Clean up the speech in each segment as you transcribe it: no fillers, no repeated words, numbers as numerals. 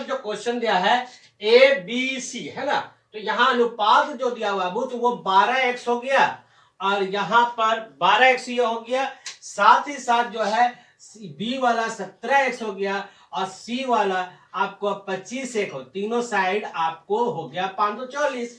पर जो क्वेश्चन दिया है ए बी सी है ना, तो यहाँ अनुपात जो दिया हुआ है तो वो 12x हो गया और यहाँ पर 12x ये हो गया, साथ ही साथ जो है बी वाला 17x हो गया और सी वाला आपको 25x हो, तीनों साइड आपको हो गया 540।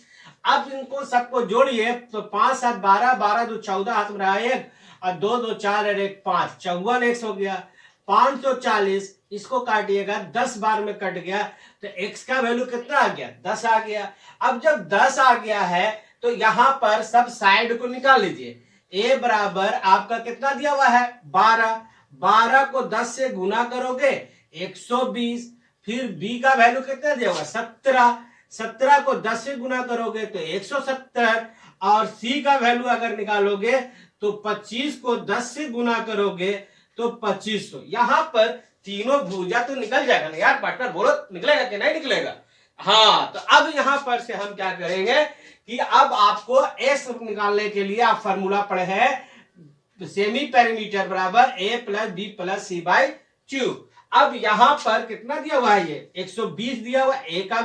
अब इनको सबको जोड़िए तो 5 7 12, 12 2 14, हाथ में रहा 1 और 2 2 4 और 1 5, 54x हो गया 540। इसको काटिएगा 10 बार में कट गया तो x का वैल्यू कितना आ गया 10 आ गया। अब जब 10 आ गया है तो यहां पर सब साइड को निकाल लीजिए। a बराबर आपका कितना दिया हुआ है 12, 12 को 10 से गुना करोगे 120, फिर b का वैल्यू कितना दिया हुआ 17, 17 को 10 से गुना करोगे तो 170 और c का वैल्यू अगर निकालोगे तो 25 को 10 से गुना करोगे तो 2500। यहां पर तीनों भुजा तो निकल जाएगा ना यार पार्टनर, बोलो निकलेगा कि नहीं निकलेगा। हाँ, तो अब यहां पर से हम क्या करेंगे कि अब आपको एस निकालने के लिए आप फॉर्मूला पढ़े हैं सेमी पेरीमीटर बराबर A plus B plus C by cube. अब यहां पर कितना दिया हुआ है ये 120 दिया हुआ है, ए का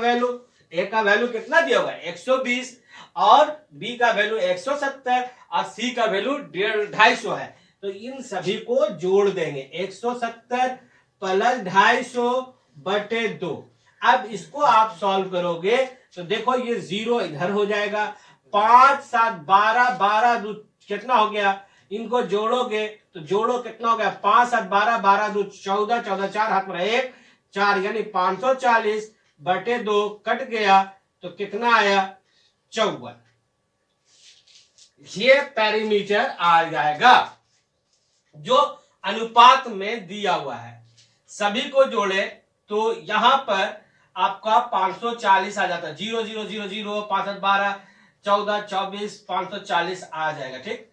वैल्यू कितना दिया हुआ है 120 और बी का वैल्यू 170 और सी का वैल्यू 250 है। तो इन सभी को जोड़ देंगे 170 प्लस 250 बटे 2। अब इसको आप सॉल्व करोगे तो देखो ये 0 इधर हो जाएगा, 5 7 12, 12 2 कितना हो गया, इनको जोड़ोगे तो जोड़ो कितना हो गया 5 7 12, 12 2 14, 14 4 हाथ में 1 4 यानी 540 बटे 2 कट गया तो कितना आया 54। ये पेरीमीटर आ जाएगा जो अनुपात में दिया हुआ है। सभी को जोड़े तो यहां पर आपका 540 आ जाता है, 0 0 0 0 5 12 14 24 540 आ जाएगा। ठीक,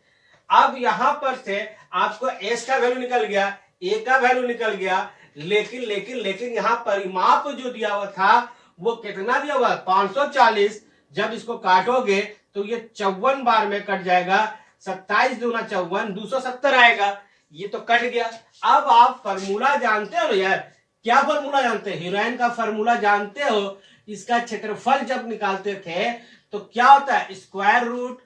अब यहां पर से आपको एस का वैल्यू निकल गया, ए का वैल्यू निकल गया, लेकिन लेकिन लेकिन यहां परिमाप जो दिया हुआ था वो कितना दिया हुआ 540। जब इसको काटोगे तो ये 54 बार में कट जाएगा, 27 दूना 54, 270 आएगा, ये तो कट गया। अब आप फॉर्मूला जानते हो यार, क्या फॉर्मूला जानते हैं, हीरोइन का फॉर्मूला जानते हो। इसका क्षेत्रफल जब निकालते थे तो क्या होता है square root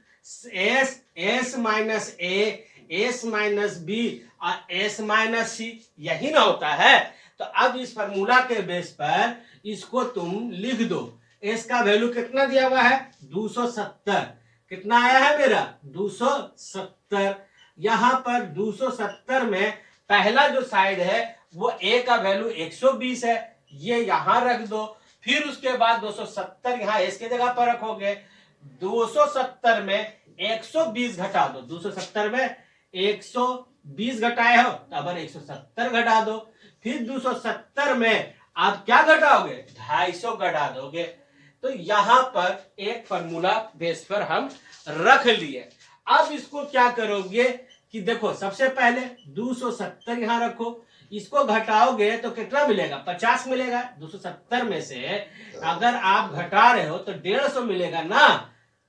S, S minus A, S minus B और एस माइनस सी, यही ना होता है। तो अब इस फॉर्मूला के बेस पर इसको तुम लिख दो। एस का वैल्यू कितना दिया हुआ है 270, कितना आया है मेरा 270। यहां पर 270 में पहला जो साइड है वो ए का वैल्यू 120 है, ये यहां रख दो। फिर उसके बाद 270 यहां एस के जगह पर रखोगे, 270 में 120 घटा दो, 270 में 120 घटाए हो तो अब 170 घटा दो, फिर 270 में आप क्या घटाओगे 250 घटा दोगे। तो यहां पर एक फॉर्मूला बेस पर हम रख लिए। अब इसको क्या करोगे कि देखो सबसे पहले 270 यहां रखो, इसको घटाओगे तो कितना मिलेगा 50 मिलेगा। 270 में से अगर आप घटा रहे हो तो 150 मिलेगा ना,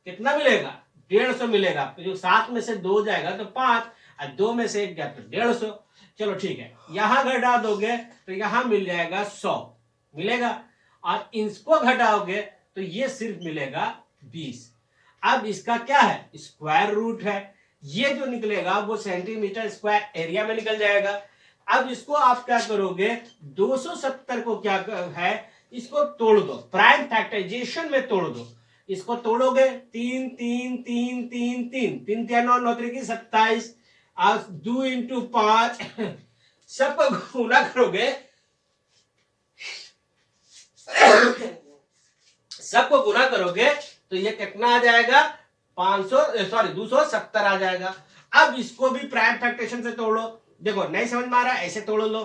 कितना मिलेगा 150 मिलेगा। तो जो 7 में से 2 जाएगा तो 5 और 2 में से 1 गया तो 150। चलो ठीक है, यहां घटा दोगे तो यहां मिल जाएगा 100 मिलेगा, और इसको घटाओगे तो ये सिर्फ मिलेगा 20। अब इसका क्या है स्क्वायर रूट है, ये जो निकलेगा वो सेंटीमीटर स्क्वायर एरिया में निकल जाएगा। अब इसको आप क्या करोगे 270 को क्या है इसको तोड़ दो, प्राइम फैक्टराइजेशन में तोड़ दो। इसको तोड़ोगे 3 3 3 3 3 3 3 9 9 3 27 और 2 इंटू 5 सबको गुना करोगे, सबको गुना करोगे तो ये कितना आ जाएगा 270 आ जाएगा। अब इसको भी प्राइम फैक्टराइजेशन से तोड़ो, देखो नहीं समझ में आ रहा ऐसे तोड़ लो।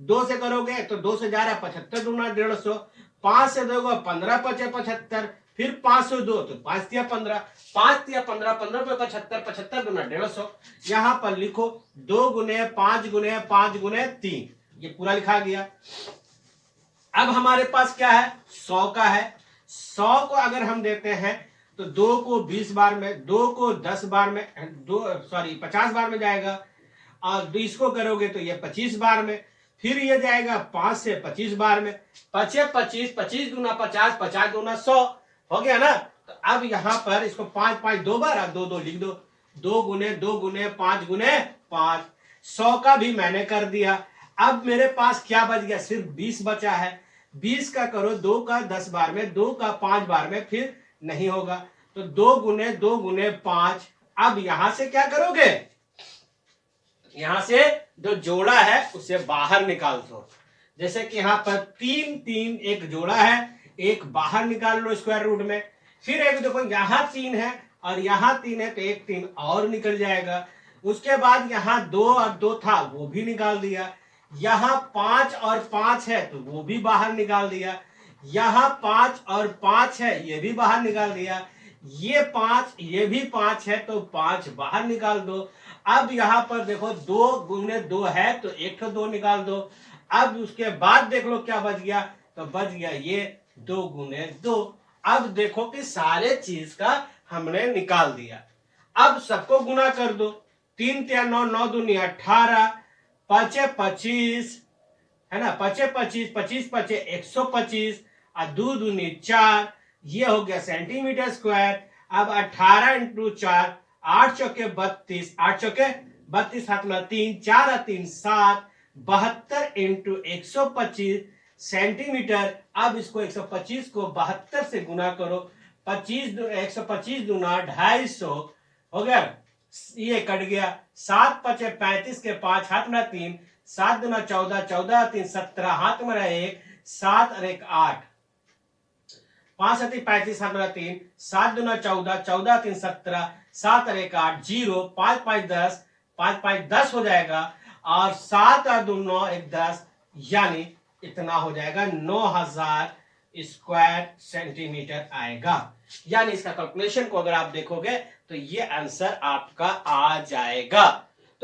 2 से करोगे तो 2 से जा रहा है 75 दूना 150, 5 से दोगे 15 5 75, फिर 5 से 2 तो 5 तिया 15, 5 तिया 15, 15 पे 75, 75 दूना 150। यहां पर लिखो 2 गुने 5 गुने 5 गुने 3, ये पूरा लिखा गया। अब हमारे पास क्या है 100 का है, 100 को अगर हम देते हैं तो 2 को 20 बार में, 2 को 10 बार में, 50 बार में जाएगा, और 20 को करोगे तो ये 25 बार में। फिर ये जाएगा 5 से 25 बार में, 5 25, 25 दूना 50, 50 दूना 100 हो गया ना। तो अब यहाँ पर इसको 5 5 2 बार, अब 2 2 लिख दो, 2 गुने 2 गुने 5 गुने 5, 100 का भी मैंने कर दिया। अब मेरे पास क्या बच गया, सिर्फ 20 बचा है। 20 का करो 2 का 10 बार में, 2 का 5 बार में, फिर नहीं होगा। तो 2 गुने 5। अब यहां से क्या करोगे, यहां से जो जोड़ा है उसे बाहर निकाल दो। जैसे कि यहां पर 3 3 एक जोड़ा है, एक बाहर निकाल लो स्क्वायर रूट में। फिर एक देखो यहां 3 है और यहां 3 है, तो एक 3 और निकल जाएगा। उसके बाद यहां 2 और 2 था, वो भी निकाल दिया। यहां 5 और 5 है, तो वो भी बाहर निकाल दिया। यहां 5 और 5 है, ये भी बाहर निकाल दिया। ये 5, ये भी 5 है, तो 5 बाहर निकाल दो। अब यहां पर देखो 2 गुने 2 है, तो एक तो 2 निकाल दो। अब उसके बाद देख लो क्या बच गया, तो बच गया ये 2 गुने 2। अब देखो कि सारे चीज का हमने निकाल दिया। अब सबको गुना कर दो, 3 3 9 9 दूनी 18, 5 25 है ना, 5 25, 25 5 125 और 2 दूनी 4, ये हो गया सेंटीमीटर स्क्वायर। अब 18 इंटू 4, 8 चौके 32, 8 चौके 32, 7 में 3, 4 3 7, 72 इंटू 125 सेंटीमीटर। अब इसको 125 को 72 से गुना करो, 125 दूना 250 हो गया, ये कट गया। 7 5 35 के 5 हाथ में 3, 7 दूना 14, 14 3 17 हाथ में 1, 7 और 1 8, 5 7 35 हाथ में 3, 7 दूना 14, 14 3 17, 7 और 1 8, 0, 5 5 10, 5 5 10 हो जाएगा। और 7 और 2 9 1 10, यानी इतना हो जाएगा 9000 स्क्वायर सेंटीमीटर आएगा। यानी इसका कैलकुलेशन को अगर आप देखोगे तो ये आंसर आपका आ जाएगा।